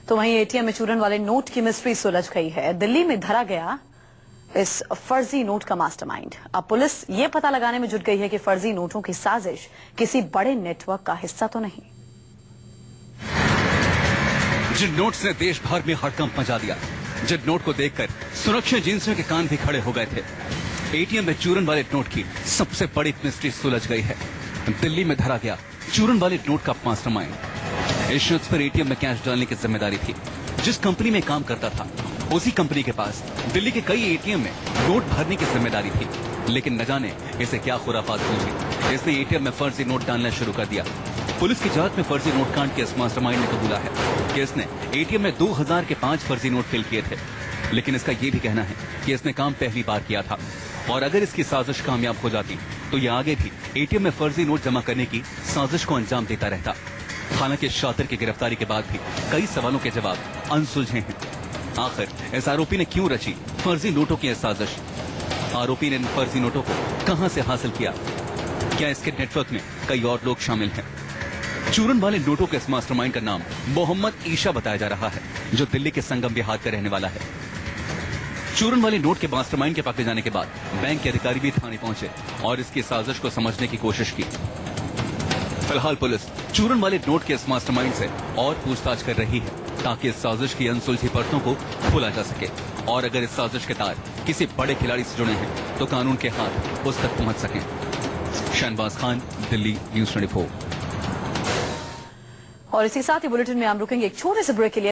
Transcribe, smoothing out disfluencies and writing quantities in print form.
तो वहीं एटीएम में चूरन वाले नोट की मिस्ट्री सुलझ गई है। दिल्ली में धरा गया इस फर्जी नोट का मास्टरमाइंड। अब पुलिस ये पता लगाने में जुट गई है कि फर्जी नोटों की साजिश किसी बड़े नेटवर्क का हिस्सा तो नहीं। जिन नोट्स ने देश भर में हड़कंप मचा दिया, जिन नोट को देखकर सुरक्षा एजेंसियों के कान भी खड़े हो गए थे, एटीएम में चूरन वाले नोट की सबसे बड़ी मिस्ट्री सुलझ गई है। दिल्ली में धरा गया चूरन वाले नोट का मास्टरमाइंड। इस शख्स पर एटीएम में कैश डालने की जिम्मेदारी थी। जिस कंपनी में काम करता था, उसी कंपनी के पास दिल्ली के कई एटीएम में नोट भरने की जिम्मेदारी थी। लेकिन न जाने इसे क्या खुराफात सूझी, इसने एटीएम में फर्जी नोट डालना शुरू कर दिया। पुलिस की जांच में फर्जी नोट कांड के इस मास्टरमाइंड ने कबूला है कि इसने एटीएम में 2000 के 5 फर्जी नोट फिल किए थे। लेकिन इसका यह भी कहना है कि इसने काम पहली बार किया था और अगर इसकी साजिश कामयाब हो जाती तो यह आगे भी एटीएम में फर्जी नोट जमा करने की साजिश को अंजाम देता रहता। हालांकि शातिर की गिरफ्तारी के बाद भी कई सवालों के जवाब अनसुलझे हैं। आखिर इस आरोपी ने क्यों रची फर्जी नोटों की साजिश? आरोपी ने इन फर्जी नोटों को कहां से हासिल किया? क्या इसके नेटवर्क में कई और लोग शामिल हैं? चूरन वाले नोटों के इस मास्टरमाइंड का नाम मोहम्मद ईशा बताया जा रहा है, जो दिल्ली के संगम विहार का रहने वाला है। चूरन वाले नोट के मास्टरमाइंड के पकड़े जाने के बाद बैंक के अधिकारी भी थाने पहुंचे और इसकी साजिश को समझने की कोशिश की। फिलहाल पुलिस चूरन वाले नोट के इस मास्टरमाइंड से और पूछताछ कर रही है ताकि इस साजिश की अनसुलझी परतों को खोला जा सके और अगर इस साजिश के तार किसी बड़े खिलाड़ी से जुड़े हैं तो कानून के हाथ उस तक पहुंच सकें। शहनवाज खान, दिल्ली, न्यूज़ 24। और इसी साथ ही बुलेटिन में हम रुकेंगे एक छोटे से ब्रेक के लिए।